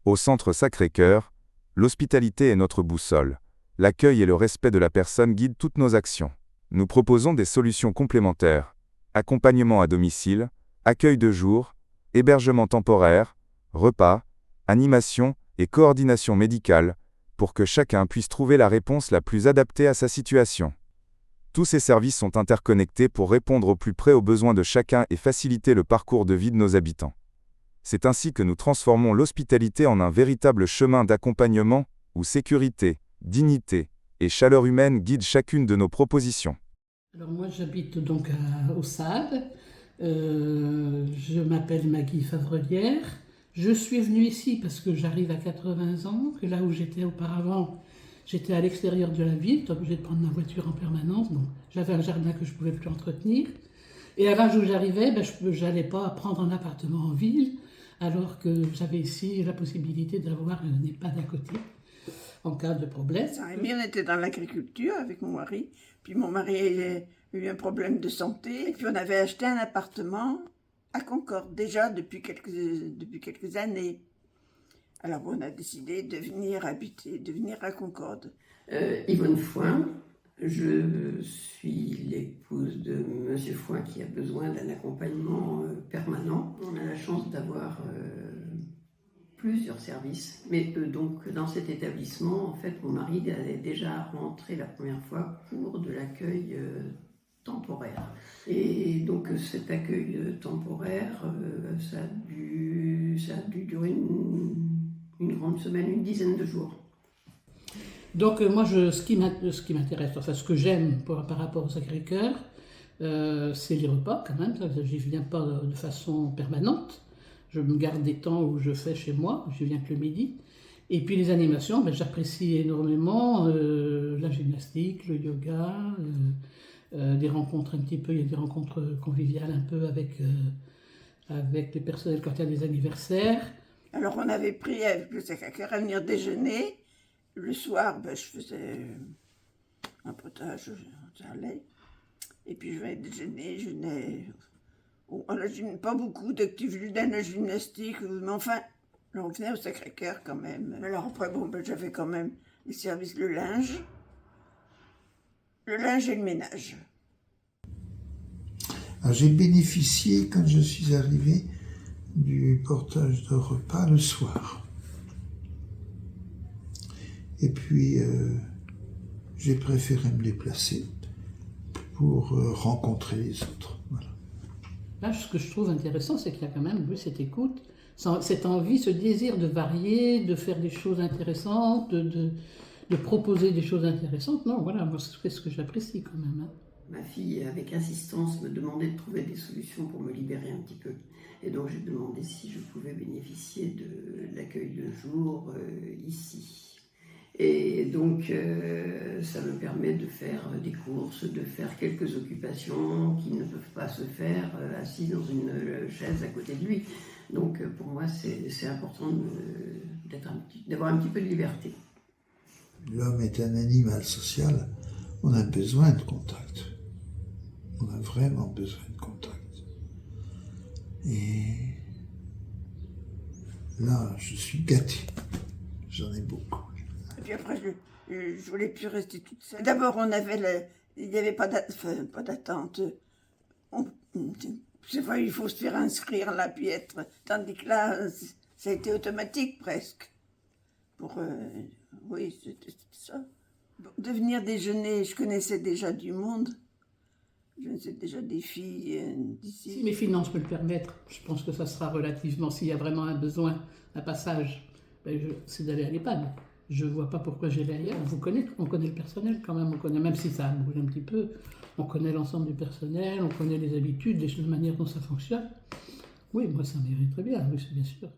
Au Centre Sacré-Cœur, l'hospitalité est notre boussole. L'accueil et le respect de la personne guident toutes nos actions. Nous proposons des solutions complémentaires. Accompagnement à domicile, accueil de jour, hébergement temporaire, repas, animation et coordination médicale, pour que chacun puisse trouver la réponse la plus adaptée à sa situation. Tous ces services sont interconnectés pour répondre au plus près aux besoins de chacun et faciliter le parcours de vie de nos habitants. C'est ainsi que nous transformons l'hospitalité en un véritable chemin d'accompagnement, où sécurité, dignité et chaleur humaine guident chacune de nos propositions. Alors moi j'habite donc au Sade, je m'appelle Maggie Favrelière, je suis venue ici parce que j'arrive à 80 ans, que là où j'étais auparavant, j'étais à l'extérieur de la ville, j'étais obligée de prendre ma voiture en permanence, donc j'avais un jardin que je ne pouvais plus entretenir. Et à l'âge où j'arrivais, je n'allais pas prendre un appartement en ville, alors que j'avais ici la possibilité d'avoir un EHPAD à côté, en cas de problème. On était dans l'agriculture avec mon mari, puis mon mari a eu un problème de santé, et puis on avait acheté un appartement à Concorde, déjà depuis quelques années. Alors on a décidé de venir à Concorde. Yvonne Foin, je suis l'épouse de Monsieur Foin qui a besoin d'un accompagnement permanent. On a la chance d'avoir plusieurs services, mais donc dans cet établissement, en fait, mon mari est déjà rentré la première fois pour de l'accueil temporaire. Et donc cet accueil temporaire, ça a dû durer une grande semaine, une dizaine de jours. Donc moi, ce qui m'intéresse, enfin ce que j'aime par rapport au Sacré-Cœur, c'est les repas quand même, j'y viens pas de façon permanente, je me garde des temps où je fais chez moi, je viens que le midi. Et puis les animations, j'apprécie énormément la gymnastique, le yoga, des rencontres un petit peu, il y a des rencontres conviviales un peu avec les personnels quand il y a des anniversaires. Alors on avait pris avec le Sacré-Cœur à venir déjeuner. Le soir, je faisais un potage, j'allais. Et puis je venais déjeuner, on n'a pas beaucoup d'activités de gymnastique, mais enfin, on venait au Sacré-Cœur quand même. Alors après, j'avais quand même les services, le linge et le ménage. Alors, j'ai bénéficié, quand je suis arrivé, du portage de repas le soir. Et puis, j'ai préféré me déplacer pour rencontrer les autres. Voilà. Là, ce que je trouve intéressant, c'est qu'il y a quand même cette écoute, cette envie, ce désir de varier, de faire des choses intéressantes, de proposer des choses intéressantes. Non, voilà, moi, c'est ce que j'apprécie quand même. Ma fille, avec insistance, me demandait de trouver des solutions pour me libérer un petit peu. Et donc, j'ai demandé si je pouvais bénéficier de l'accueil de jour ici. Et donc, ça me permet de faire des courses, de faire quelques occupations qui ne peuvent pas se faire assis dans une chaise à côté de lui. Donc, pour moi, c'est important d'avoir un petit peu de liberté. L'homme est un animal social, on a besoin de contact. On a vraiment besoin de contact. Et là, je suis gâté. J'en ai beaucoup. Et puis après, je voulais plus rester toute seule. D'abord, il n'y avait pas d'attente. C'est vrai, il faut se faire inscrire là, puis être. Tandis que là, ça a été automatique presque. Oui, c'était ça. De venir déjeuner, je connaissais déjà du monde. Je connaissais déjà des filles d'ici. Si mes finances me le permettent, je pense que ça sera relativement, s'il y a vraiment un besoin, un passage, c'est d'aller à l'EHPAD. Je ne vois pas pourquoi j'irai ailleurs. On connaît le personnel quand même, même si ça bouge un petit peu, on connaît l'ensemble du personnel, on connaît les habitudes, la manière dont ça fonctionne. Oui, moi ça m'irait très bien, oui, c'est bien sûr.